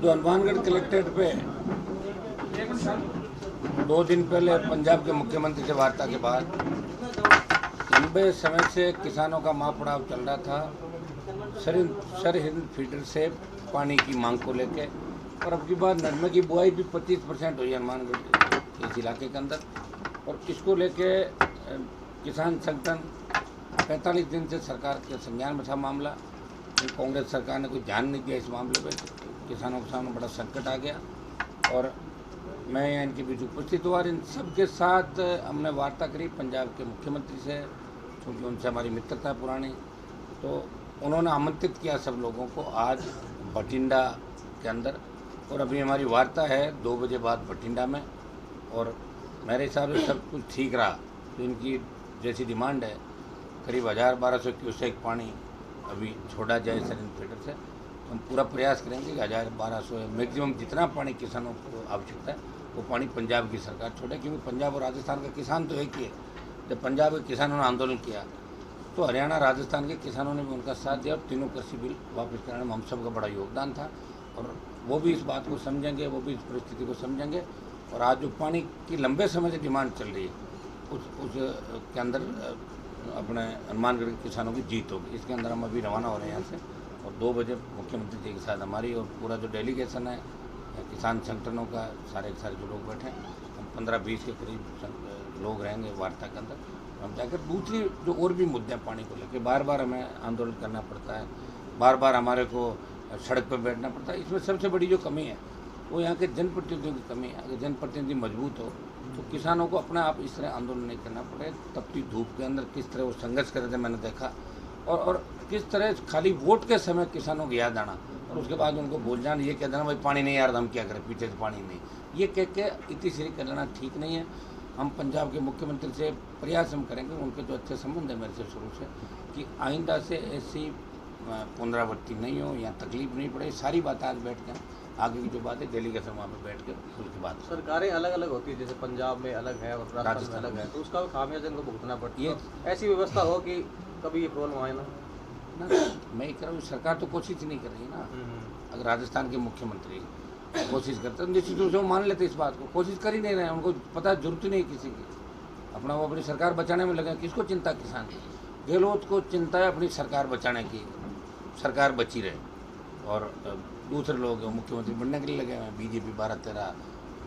जो हनुमानगढ़ कलेक्ट्रेट पे 2 दिन पहले पंजाब के मुख्यमंत्री से वार्ता के बाद लंबे समय से किसानों का महापड़ाव चल रहा था सरहिंद फीडर से पानी की मांग को लेके। और अब की बार नरमे की बुआई भी 25% हुई हनुमानगढ़ इस इलाके के अंदर। और इसको लेके किसान संगठन 45 दिन से सरकार के संज्ञान में था मामला। कांग्रेस सरकार ने कोई ध्यान नहीं दिया इस मामले पे। किसानों के सामने बड़ा संकट आ गया और मैं यहाँ इनके बीच उपस्थित हुआ। इन सब के साथ हमने वार्ता करी पंजाब के मुख्यमंत्री से, क्योंकि उनसे हमारी मित्रता है पुरानी। तो उन्होंने आमंत्रित किया सब लोगों को आज बठिंडा के अंदर, और अभी हमारी वार्ता है 2 बजे बाद बठिंडा में। और मेरे हिसाब से सब कुछ ठीक रहा। तो इनकी जैसी डिमांड है करीब 1000-1200 क्यूसेक पानी अभी छोड़ा जाए सरहिंद फीडर से। हम पूरा प्रयास करेंगे कि 1000-1200 मैक्सिमम जितना पानी किसानों को आवश्यकता है वो पानी पंजाब की सरकार छोड़े, क्योंकि पंजाब और राजस्थान का किसान तो एक ही है। जब पंजाब के किसानों ने आंदोलन किया तो हरियाणा राजस्थान के किसानों ने भी उनका साथ दिया और तीनों कृषि बिल वापस कराने में हम सब का बड़ा योगदान था। और वो भी इस बात को समझेंगे, वो भी इस परिस्थिति को समझेंगे। और आज जो पानी की लंबे समय से डिमांड चल रही है उस के अंदर अपने हनुमानगढ़ के किसानों की जीत होगी। इसके अंदर हम अभी रवाना हो रहे हैं यहाँ से और 2 बजे मुख्यमंत्री जी के साथ हमारी और पूरा जो डेलीगेशन है किसान संगठनों का सारे जो लोग बैठे हैं, हम 15-20 के करीब लोग रहेंगे वार्ता के अंदर। हम जाकर दूसरी जो और भी मुद्दे हैं पानी को लेकर, बार बार हमें आंदोलन करना पड़ता है, बार बार हमारे को सड़क पर बैठना पड़ता है। इसमें सबसे बड़ी जो कमी है वो यहाँ के जनप्रतिनिधियों की कमी है। अगर जनप्रतिनिधि मजबूत हो तो किसानों को अपने आप इस तरह आंदोलन नहीं करना पड़े। तपती धूप के अंदर किस तरह वो संघर्ष कर रहे थे मैंने देखा, और किस तरह खाली वोट के समय किसानों को याद आना और उसके बाद उनको भूल जाना, ये कह देना भाई पानी नहीं आ रहा हम क्या करें, पीछे से पानी नहीं, ये कह के इतनी सीरी कर लेना ठीक नहीं है। हम पंजाब के मुख्यमंत्री से प्रयास हम करेंगे, उनके जो अच्छे संबंध है मेरे से शुरू से, कि आइंदा से ऐसी पुनरावृत्ति नहीं हो या तकलीफ नहीं पड़े। सारी बात आज बैठ के आगे की जो बात है डेलीगेशन वहाँ पे बैठ के उसकी बात। सरकारें अलग अलग होती है, जैसे पंजाब में अलग है और राजस्थान में अलग है, तो उसका खामियाजा इनको भुगतना पड़ता है। ऐसी व्यवस्था हो कि कभी ये प्रॉब्लम आए ना। मैं कह रहा हूँ सरकार तो कोशिश नहीं कर रही ना। अगर राजस्थान के मुख्यमंत्री कोशिश करते तो निश्चित रूप से वो मान लेते इस बात को। कोशिश कर ही नहीं रहे, उनको पता जरूरत ही नहीं किसी की, अपना वो अपनी सरकार बचाने में लगे। किसको चिंता किसान की? गहलोत को चिंता है अपनी सरकार बचाने की, सरकार बची रहे। और दूसरे लोग मुख्यमंत्री बनने के लिए लगे हैं। बीजेपी 12-13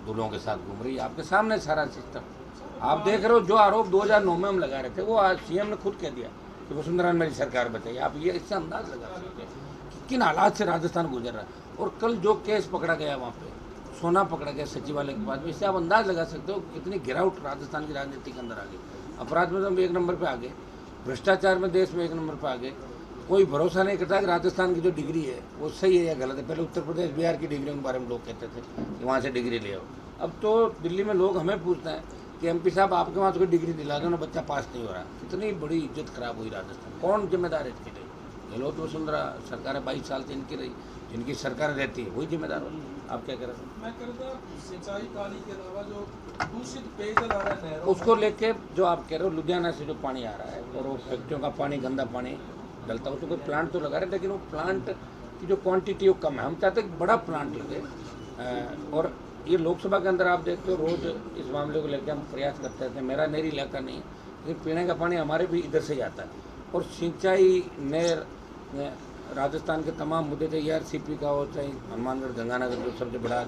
दूल्हों के साथ घूम रही है। आपके सामने सारा सिस्टम आप देख रहे हो। जो आरोप 2009 में हम लगा रहे थे वो आज सीएम ने खुद कह दिया कि वसुंधरा ने मेरी सरकार बचाई। आप ये इससे अंदाज लगा सकते हैं कि किन हालात से राजस्थान गुजर रहा है। और कल जो केस पकड़ा गया वहाँ पे, सोना पकड़ा गया सचिवालय के बाद, इससे आप अंदाज लगा सकते हो कितनी गिरावट राजस्थान की राजनीति के अंदर आ गई। अपराध में तो हम 1 नंबर पे आ गए, भ्रष्टाचार में देश में 1 नंबर पे आ गए। कोई भरोसा नहीं करता कि राजस्थान की जो डिग्री है वो सही है या गलत है। पहले उत्तर प्रदेश बिहार की डिग्रियों के बारे में लोग कहते थे कि वहाँ से डिग्री ले आओ। अब तो दिल्ली में लोग हमें पूछते हैं कि एमपी साहब आपके वहाँ से कोई डिग्री दिला दो ना, बच्चा पास नहीं हो रहा। कितनी बड़ी इज्जत खराब हुई राजस्थान। कौन जिम्मेदार है इसके लिए? गहलोत वसुंधरा सरकारें 22 साल से इनकी रही, जिनकी सरकार रहती है वही जिम्मेदार होती है। आप क्या कह रहे हैं? मैं कह रहा था सिंचाई पानी के अलावा जो दूषित पेयजल आ रहा है उसको लेके जो आप कह रहे हो, लुधियाना से जो पानी आ रहा है और वो फैक्ट्रियों का पानी, गंदा पानी डलता है, उसको कोई प्लांट तो लगा रहे, लेकिन वो प्लांट की जो क्वांटिटी वो कम है। हम चाहते हैं बड़ा प्लांट लगे। और ये लोकसभा के अंदर आप देखते हो रोज़ इस मामले को लेकर हम प्रयास करते हैं। मेरा नहरी इलाका नहीं है, लेकिन पीने का पानी हमारे भी इधर से ही आता है। और सिंचाई, नहर, राजस्थान के तमाम मुद्दे थे, ERCP का हो चाहे हनुमानगढ़ गंगानगर जो सबसे बड़ा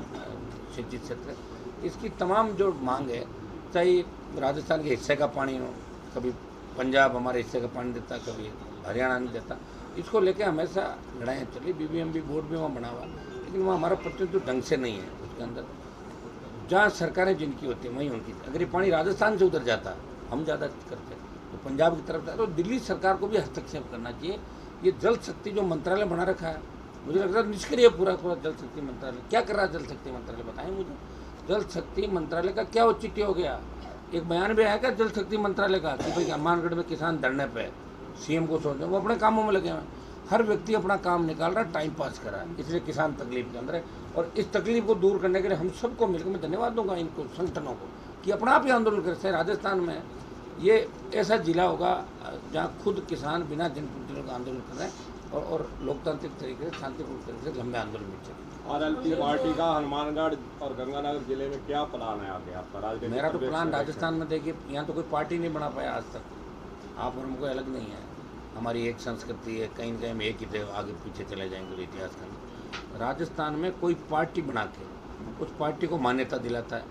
सिंचित क्षेत्र है, इसकी तमाम जो मांग है, चाहे राजस्थान के हिस्से का पानी हो, कभी पंजाब हमारे हिस्से का पानी देता, कभी हरियाणा नहीं देता, इसको लेके हमेशा लड़ाइयाँ चली। BBMP बोर्ड भी वहाँ बना हुआ, लेकिन वहाँ हमारा प्रतिनिधित्व ढंग से नहीं है। उसके अंदर जहाँ सरकारें जिनकी होती हैं वहीं उनकी। अगर ये पानी राजस्थान से उधर जाता, हम ज़्यादा करते तो पंजाब की तरफ जाता, तो दिल्ली सरकार को भी हस्तक्षेप करना चाहिए। ये जल शक्ति जो मंत्रालय बना रखा है, मुझे लगता है निष्क्रिय पूरा जल शक्ति मंत्रालय। क्या कर रहा है जल शक्ति मंत्रालय, बताएं मुझे। जल शक्ति मंत्रालय का क्या औचित्य हो गया? एक बयान भी आया क्या जल शक्ति मंत्रालय का कि भाई हनुमानगढ़ में किसान धरने पे सीएम को सोचते, वो अपने कामों में लगे हुए हैं। हर व्यक्ति अपना काम निकाल रहा है, टाइम पास कर रहा है, इसलिए किसान तकलीफ के अंदर है। और इस तकलीफ को दूर करने के लिए हम सबको मिलकर, मैं धन्यवाद दूंगा इनको संगठनों को कि अपना आप ही आंदोलन करते हैं। राजस्थान में ये ऐसा जिला होगा जहाँ खुद किसान बिना जनप्रतिनिधियों का आंदोलन कर रहे हैं और लोकतांत्रिक तरीके से, शांतिपूर्ण तरीके से लंबे आंदोलन में चले। आरएलपी पार्टी का हनुमानगढ़ और गंगानगर जिले में क्या प्लान है आगे आपका राजनीतिक? मेरा तो प्लान राजस्थान में, देखिए यहाँ तो कोई पार्टी नहीं बना पाया आज तक, आप और हमको अलग नहीं है, हमारी एक संस्कृति है, कहीं न कहीं हम एक ही थे, आगे पीछे चले जाएंगे इतिहास के अंदर। राजस्थान में कोई पार्टी बना के उस पार्टी को मान्यता दिलाता है,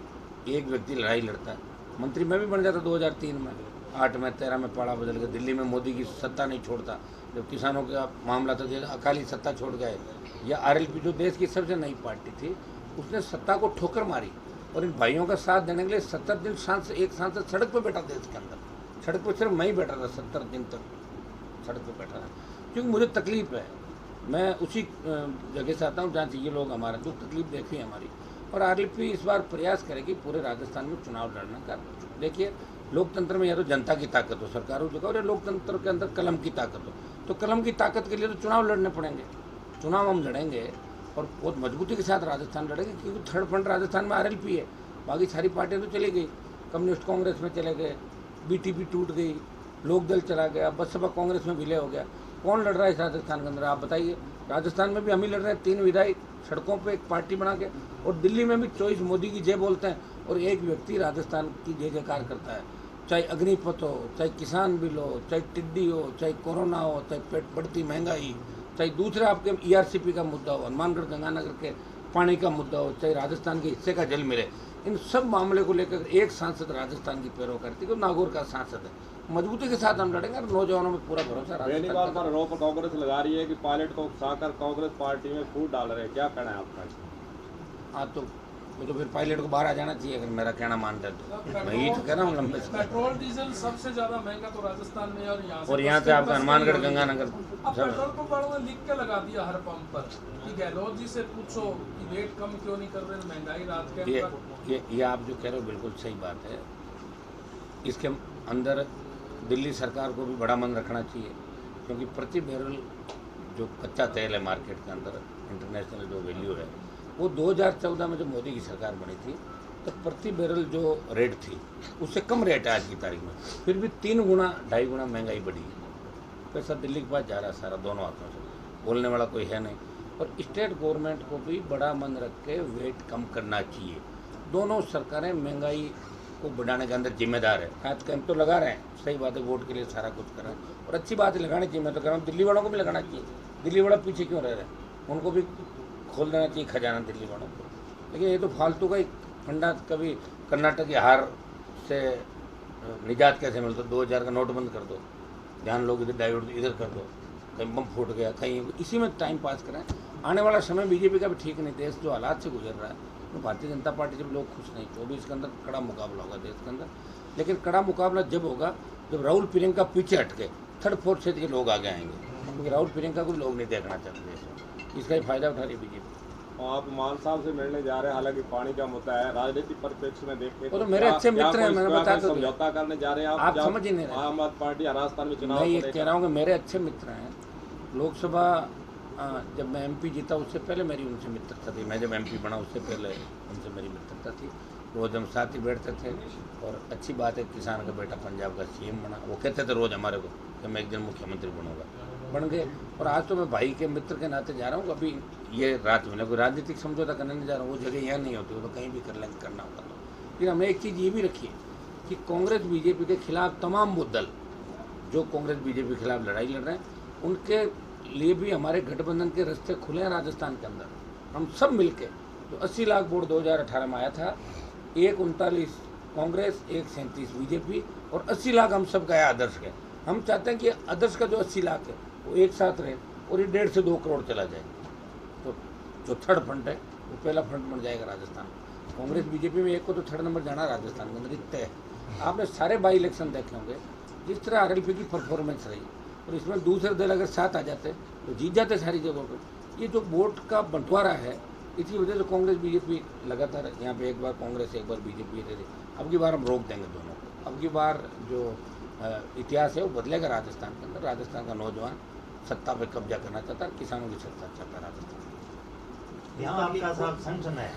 एक व्यक्ति लड़ाई लड़ता है। मंत्री मैं भी बन जाता 2003 में, 8 में, 13 में पाड़ा बदल के, दिल्ली में मोदी की सत्ता नहीं छोड़ता, जब किसानों का मामला था अकाली सत्ता छोड़ गए, या आरएलपी जो देश की सबसे नई पार्टी थी उसने सत्ता को ठोकर मारी, और इन भाइयों का साथ देने के लिए 70 दिन एक सांसद सड़क पर बैठा देश के अंदर, सड़क पर सिर्फ मैं ही बैठा था, 70 दिन तक सड़क पर बैठा था, क्योंकि मुझे तकलीफ है, मैं उसी जगह से आता हूँ जहाँ से ये लोग हमारा जो तकलीफ देखी हमारी। और आरएलपी इस बार प्रयास करेगी पूरे राजस्थान में चुनाव लड़ने का। देखिए लोकतंत्र में या तो जनता की ताकत हो, सरकारों की, और लोकतंत्र के अंदर कलम की ताकत हो, तो कलम की ताकत के लिए तो चुनाव लड़ने पड़ेंगे, चुनाव हम लड़ेंगे और बहुत मजबूती के साथ राजस्थान लड़ेंगे, क्योंकि थर्ड फ्रंट राजस्थान में आरएलपी है, बाकी सारी पार्टियाँ तो चली गई, कम्युनिस्ट कांग्रेस में चले गए, बीटीपी टूट गई, लोकदल चला गया, बसपा कांग्रेस में विलय हो गया, कौन लड़ रहा है इस राजस्थान के अंदर आप बताइए। राजस्थान में भी हम ही लड़ रहे हैं, 3 विधायक सड़कों पे एक पार्टी बना के, और दिल्ली में भी 24 मोदी की जय बोलते हैं और एक व्यक्ति राजस्थान की जय जयकार करता है, चाहे अग्निपथ हो, चाहे किसान बिल हो, चाहे टिड्डी हो, चाहे कोरोना हो, चाहे पेट बढ़ती महंगाई, चाहे दूसरे आपके ईआरसीपी का मुद्दा हो, हनुमानगढ़ गंगानगर के पानी का मुद्दा हो, चाहे राजस्थान के हिस्से का जल मिले, इन सब मामले को लेकर एक सांसद राजस्थान की पैरों करती है, नागौर का सांसद है, मजबूती के साथ हम लड़ेंगे और नौजवानों में पूरा भरोसा। बेनीवाल पर आरोप कांग्रेस लगा रही है कि पायलट को उकसाकर कांग्रेस पार्टी में फूट डाल रहे हैं, क्या कहना है आपका? हाँ तो वो तो फिर पायलट को बाहर आ जाना चाहिए, अगर मेरा कहना मानते तो। मैं यही तो कह रहा हूँ लंबे से। पेट्रोल डीजल सबसे ज्यादा महंगा तो राजस्थान में, और यहाँ से आपका हनुमानगढ़ गंगानगर अब पेट्रोल पंप वालों ने लिख के लगा दिया हर पंप पर कि गहलोत जी से पूछो कि रेट कम क्यों नहीं कर रहे, महंगाई रात के अंदर। ये आप जो कह रहे हो बिल्कुल सही बात है। इसके अंदर दिल्ली सरकार को भी बड़ा मन रखना चाहिए, क्योंकि प्रति बैरल जो कच्चा तेल है मार्केट के अंदर, इंटरनेशनल जो वैल्यू है, वो 2014 में जब मोदी की सरकार बनी थी तो प्रति बैरल जो रेट थी उससे कम रेट है आज की तारीख में, फिर भी 3 गुना 2.5 गुना महंगाई बढ़ी है। पैसा दिल्ली के पास जा रहा है सारा, दोनों हाथों से, बोलने वाला कोई है नहीं। और स्टेट गवर्नमेंट को भी बड़ा मन रख के वेट कम करना चाहिए। दोनों सरकारें महंगाई को बढ़ाने के अंदर जिम्मेदार है। आज कैंप तो लगा रहे हैं, सही बात है, वोट के लिए सारा कुछ कर रहे हैं और अच्छी बात है, लगानी चाहिए। मैं तो कह रहा हूँ दिल्ली वालों को भी लगाना चाहिए। दिल्ली वाला पीछे क्यों रह रहे हैं, उनको भी खोल देना चाहिए खजाना दिल्ली वालों को। लेकिन ये तो फालतू का ही फंडा, कभी कर्नाटक की हार से निजात कैसे मिलता, 2000 का नोट बंद कर दो, ध्यान लोग इधर डाइवर्ट इधर कर दो, कहीं बम फूट गया, कहीं इसी में टाइम पास करें। आने वाला समय बीजेपी का भी ठीक नहीं, देश जो हालात से गुजर रहा है, तो भारतीय जनता पार्टी से भी लोग खुश नहीं, तो भी इसके अंदर कड़ा मुकाबला होगा देश के अंदर। लेकिन कड़ा मुकाबला जब होगा जब राहुल प्रियंका पीछे हटके थर्ड फोर्थ क्षेत्र के लोग आगे आएंगे, क्योंकि राहुल प्रियंका को लोग नहीं देखना चाहते देश में, इसका ही फायदा उठा रही बीजेपी। आप मान साहब से मिलने जा रहे हैं, हालांकि पानी का मुद्दा है, राजनीतिक परिप्रेक्ष्य में देखें तो मेरे अच्छे मित्र हैं, मैंने बता तो समझौता करने जा रहे हैं आप समझ ही नहीं रहे। आम आदमी पार्टी राजस्थान में चुनाव, मैं ये कह रहा हूँ कि मेरे अच्छे मित्र हैं। लोकसभा जब मैं एमपी जीता उससे पहले मेरी उनसे मित्रता थी, मैं जब एमपी बना उससे पहले उनसे मेरी मित्रता थी, रोज़ हम साथ ही बैठते थे। और अच्छी बात है, किसान का बेटा पंजाब का सीएम बना, वो कहते थे रोज़ हमारे को कि मैं एक दिन मुख्यमंत्री बनूंगा, बन गए। और आज तो मैं भाई के मित्र के नाते जा रहा हूँ, अभी ये रात में कोई राजनीतिक समझौता करने नहीं जा रहा हूँ, वो जगह यहाँ नहीं होती, वो तो कहीं भी कर लेंगे, करना होगा तो। लेकिन हमें एक चीज़ ये भी रखिए कि कांग्रेस बीजेपी के खिलाफ तमाम वो दल जो कांग्रेस बीजेपी के खिलाफ लड़ाई लड़ रहे हैं, उनके लिए भी हमारे गठबंधन के रास्ते खुले हैं राजस्थान के अंदर। हम सब मिलके जो 80 लाख वोट 2018 में आया था, 139 कांग्रेस, 137 बीजेपी और 80 लाख हम सब का है आदर्श के। हम चाहते हैं कि आदर्श का जो 80 लाख है वो एक साथ रहे और ये 1.5 से 2 करोड़ चला जाए, तो जो थर्ड फ्रंट है वो पहला फ्रंट बन जाएगा राजस्थान। कांग्रेस बीजेपी में एक को तो थर्ड नंबर जाना राजस्थान के अंदर, इतने है। आपने सारे बाई इलेक्शन देखे होंगे, जिस तरह आरएलपी की परफॉर्मेंस रही, और इसमें दूसरे दल अगर साथ आ जाते तो जीत जाते सारी जगहों पर। ये जो वोट का बंटवारा है, इसी वजह से कांग्रेस बीजेपी लगातार यहाँ पे एक बार कांग्रेस एक बार बीजेपी दे रही। अब की बार हम रोक देंगे दोनों को। अब की बार जो इतिहास है वो बदलेगा राजस्थान के अंदर। राजस्थान का नौजवान सत्ता पे कब्जा करना चाहता है, किसानों की सत्ता चाहता है राजस्थान। यहाँ आपका साहब संगठन है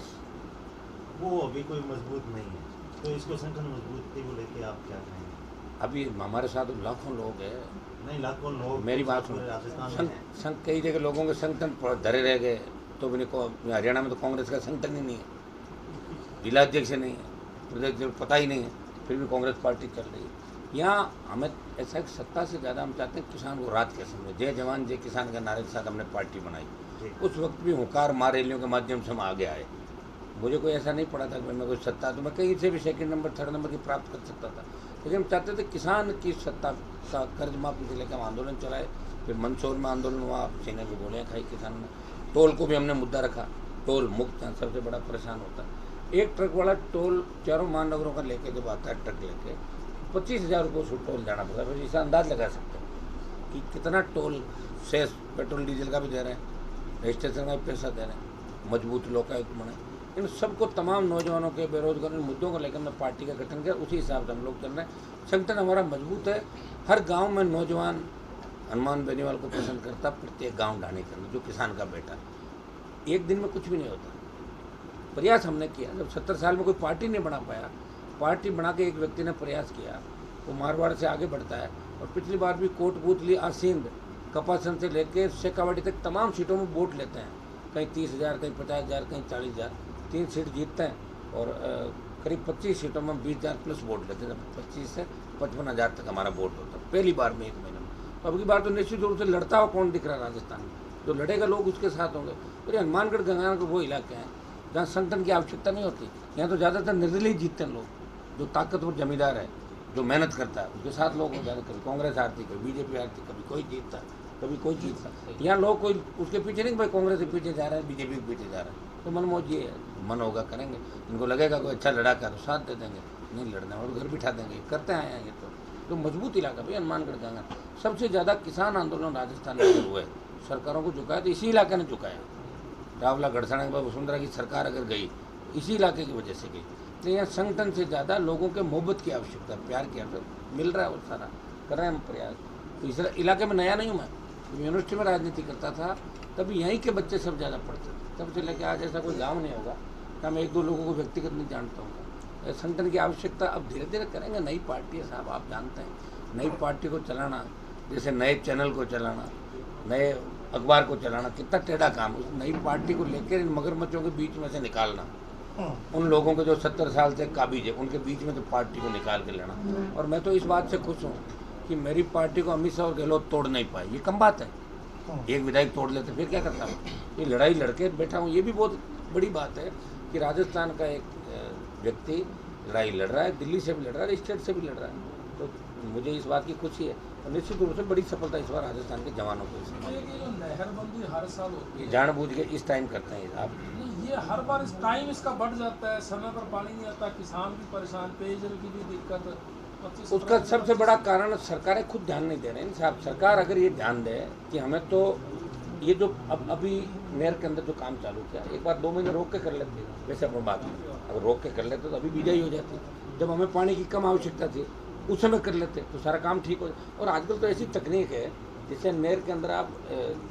वो अभी कोई मजबूत नहीं है, तो इसको संगठन मजबूती को लेके आप क्या कहेंगे? अभी हमारे साथ लाखों लोग हैं। नहीं, लाखों लोग, मेरी बात सुनो, राजस्थान में संघ कई जगह लोगों के संगठन धरे रह गए, तो भी नहीं, हरियाणा में तो कांग्रेस का संगठन ही नहीं है, जिला अध्यक्ष नहीं है, प्रदेश अध्यक्ष पता ही नहीं है, फिर भी कांग्रेस पार्टी चल रही है। यहाँ हमें ऐसा कि सत्ता से ज़्यादा हम चाहते हैं किसान को राहत कैसे मिले। जय जवान जय किसान के नारे के साथ हमने पार्टी बनाई। उस वक्त भी हुंकार मार रैलियों के माध्यम से हम आगे आए। मुझे कोई ऐसा नहीं पड़ा था कि मैं कोई सत्ता तो मैं कहीं से भी सेकंड नंबर थर्ड नंबर की प्राप्त कर सकता था, लेकिन हम चाहते थे किसान की सत्ता का कर्ज माफी से लेकर हम आंदोलन चलाए। फिर मंदसौर में आंदोलन हुआ, सीने की गोलियाँ खाई किसान ने। टोल को भी हमने मुद्दा रखा, टोल मुक्त सबसे बड़ा परेशान होता है। एक ट्रक वाला टोल चारों महानगरों का लेके जब आता है ट्रक लेके 25,000 रुपये उसको टोल देना पड़ता है। फिर इसका अंदाज लगा सकते हैं कि कितना टोल सेस पेट्रोल डीजल का भी दे रहे हैं, रजिस्ट्रेशन का भी पैसा दे रहे हैं, मजबूत लोकायुक्त बने। इन सबको तमाम नौजवानों के बेरोजगारी मुद्दों को लेकर हमने पार्टी का गठन किया। उसी हिसाब से हम लोग चल रहे हैं। संगठन हमारा मजबूत है। हर गांव में नौजवान हनुमान बेनीवाल को पसंद करता, प्रत्येक गांव ढाणी करना, जो किसान का बेटा। एक दिन में कुछ भी नहीं होता। प्रयास हमने किया। जब 70 साल में कोई पार्टी नहीं बना पाया, पार्टी बना के एक व्यक्ति ने प्रयास किया, वो मारवाड़ से आगे बढ़ता है। और पिछली बार भी कोटपूतली, आसींद, कपासन से लेकर शेखावाटी तक तमाम सीटों में वोट लेते हैं। कहीं 30,000, कहीं 50,000, कहीं 40,000, 3 सीट जीतते हैं। और करीब 25 सीटों में 20,000 प्लस वोट लेते हैं। 25 से 55,000 तक हमारा वोट होता है पहली बार में, एक महीने में। तो अब की बार तो निश्चित रूप से लड़ता हुआ कौन दिख रहा है राजस्थान में? जो लड़ेगा लोग उसके साथ होंगे। तो हनुमानगढ़ गंगानगर वो इलाके हैं जहाँ संगठन की आवश्यकता नहीं होती। यहाँ तो ज़्यादातर निर्दलीय जीतते हैं लोग, जो ताकतवर जमींदार है, जो मेहनत करता है, उसके साथ लोग हो जाते। कभी कांग्रेस हारती, कभी बीजेपी हारती, कभी कोई जीतता, कभी कोई जीतता। यहाँ लोग कोई उसके पीछे नहीं, भाई कांग्रेस के पीछे जा रहा है, बीजेपी के पीछे जा रहा है। तो मनमोज ये मन होगा करेंगे। इनको लगेगा कोई अच्छा लड़ा कर तो साथ दे देंगे, नहीं लड़ना और घर बिठा देंगे। करते आए हैं ये तो मजबूत इलाका भाई हनुमानगढ़ गंगा। सबसे ज़्यादा किसान आंदोलन राजस्थान में हुआ है। सरकारों को झुकाया तो इसी इलाके ने झुकाया। रावला गढ़साना के बाद वसुंधरा की सरकार अगर गई, इसी इलाके की वजह से गई। तो यहाँ संगठन से ज़्यादा लोगों के मोहब्बत की आवश्यकता, प्यार की आवश्यकता मिल रहा है। वो सारा कर रहे हैं हम प्रयास। तो इस इलाके में नया नहीं हूँ मैं, यूनिवर्सिटी में राजनीति करता था, तभी यहीं के बच्चे सब ज़्यादा पढ़ते थे। तब से लेकर आज ऐसा कोई गाँव नहीं होगा कि मैं 1-2 लोगों को व्यक्तिगत नहीं जानता हूँ। संगठन की आवश्यकता अब धीरे धीरे करेंगे। नई पार्टी है साहब, आप जानते हैं, नई पार्टी को चलाना, जैसे नए चैनल को चलाना, नए अखबार को चलाना, कितना टेढ़ा काम। उस नई पार्टी को लेकर इन मगरमच्छों के बीच में से निकालना, उन लोगों को जो 70 साल से काबिज है, उनके बीच में तो पार्टी को निकाल के लेना। और मैं तो इस बात से खुश हूँ कि मेरी पार्टी को अमित शाह और गहलोत तोड़ नहीं पाए। ये कम बात है, एक विधायक तोड़ लेते फिर क्या करता हूँ। ये लड़ाई लड़के बैठा हूँ, ये भी बहुत बड़ी बात है कि राजस्थान का एक व्यक्ति लड़ाई लड़ रहा है, दिल्ली से भी लड़ रहा है, स्टेट से भी लड़ रहा है। तो मुझे इस बात की खुशी है। और निश्चित रूप से बड़ी सफलता इस बार राजस्थान के जवानों को। जो नहरबंदी हर साल होती है, जानबूझ के इस टाइम करते हैं आप। ये हर बार इस टाइम इसका बढ़ जाता है, समय पर पानी नहीं आता, किसान भी परेशान, पेयजल की भी दिक्कत। उसका सबसे बड़ा कारण सरकारें खुद ध्यान नहीं दे रहे हैं साहब। सरकार अगर ये ध्यान दे कि हमें तो ये जो अभी नहर के अंदर जो काम चालू किया, एक बार 2 महीने रोक के कर लेते, वैसे अपन बात अगर रोक के कर लेते तो अभी बिजाई हो जाती। जब हमें पानी की कम आवश्यकता थी उस समय कर लेते तो सारा काम ठीक हो जाए। और आजकल तो ऐसी तकनीक है जिससे नहर के अंदर आप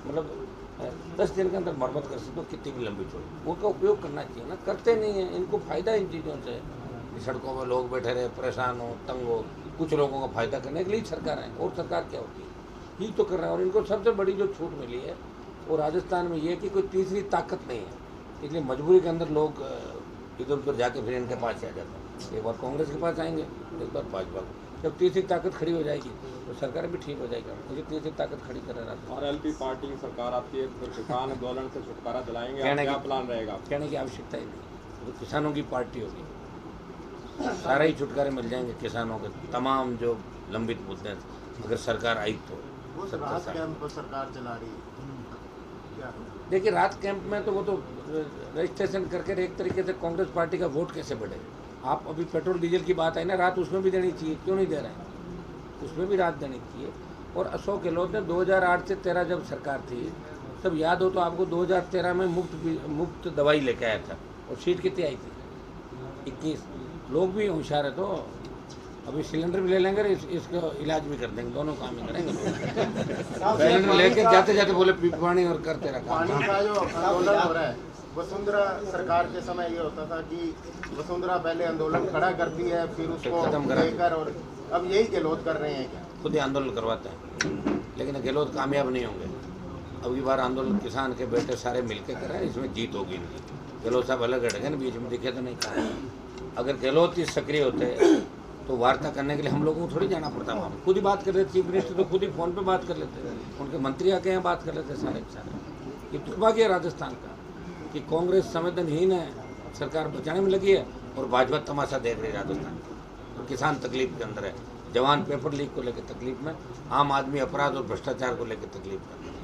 मतलब 10 दिन के अंदर मरम्मत कर सकते हो, कितनी भी लंबी चौड़ी। उनका उपयोग करना चाहिए ना, करते नहीं है। इनको फ़ायदा इन चीज़ों से, सड़कों में लोग बैठे रहे, परेशान हो, तंग हो, कुछ लोगों को फ़ायदा करने के लिए सरकार है। और सरकार क्या होती है, ही तो कर रहा है। और इनको सबसे बड़ी जो छूट मिली है वो राजस्थान में ये है कि कोई तीसरी ताकत नहीं है, इसलिए मजबूरी के अंदर लोग इधर उधर जाके फिर इनके पास आ जाते हैं। एक बार कांग्रेस के पास आएंगे, एक बार भाजपा। जब तीसरी ताकत खड़ी हो जाएगी तो सरकार भी ठीक हो जाएगी। मुझे तीसरी ताकत खड़ी कर रहा है। और एलपी पार्टी की सरकार आती है तो किसान आंदोलन से छुटकारा दिलाएंगे, क्या प्लान रहेगा? कहने की आवश्यकता ही नहीं, तो किसानों की पार्टी होगी, सारे ही छुटकारे मिल जाएंगे किसानों के। तमाम जो लंबित मुद्दे अगर सरकार आई तो राहत कैंप सरकार चला रही है। देखिए रात कैंप में तो वो तो रजिस्ट्रेशन करके एक तरीके से कांग्रेस पार्टी का वोट कैसे बढ़े। आप अभी पेट्रोल डीजल की बात आई ना, रात उसमें भी देनी चाहिए, क्यों नहीं दे रहे हैं? उसमें भी रात देनी चाहिए। और अशोक गहलोत ने 2008 से 13 जब सरकार थी, सब याद हो तो आपको 2013 में मुफ्त दवाई लेके आया था। और सीट कितनी आई थी? 21। लोग भी होशियार है, तो अभी सिलेंडर भी ले लेंगे, इसका इलाज भी कर देंगे, दोनों काम ही करेंगे। सिलेंडर लेके जाते जाते बोले पानी और करते रखा। पानी का जो आंदोलन हो रहा है, वसुंधरा सरकार के समय ये होता था कि वसुंधरा पहले आंदोलन खड़ा करती है, फिर उसको खत्म लेकर, और अब यही गहलोत कर रहे हैं क्या? खुद ही आंदोलन करवाते हैं, लेकिन गहलोत कामयाब नहीं होंगे। अब की बार आंदोलन किसान के बेटे सारे मिलके कर रहे हैं, इसमें जीत होगी इनकी। गहलोत साहब अलग हट गए ना, बीच में दिखे तो नहीं कहा। अगर गहलोत ही सक्रिय होते तो वार्ता करने के लिए हम लोगों को थोड़ी जाना पड़ता वहाँ, खुद ही बात कर लेते। चीफ मिनिस्टर तो खुद ही फ़ोन पे बात कर लेते, उनके मंत्री आके यहाँ बात कर लेते सारे के सारे। ये दुर्भाग्य है राजस्थान का कि कांग्रेस संवेदनहीन है, सरकार बचाने में लगी है और भाजपा तमाशा देख रही है राजस्थान। किसान तकलीफ के अंदर है, जवान पेपर लीक को लेकर तकलीफ में, आम आदमी अपराध और भ्रष्टाचार को लेकर तकलीफ में।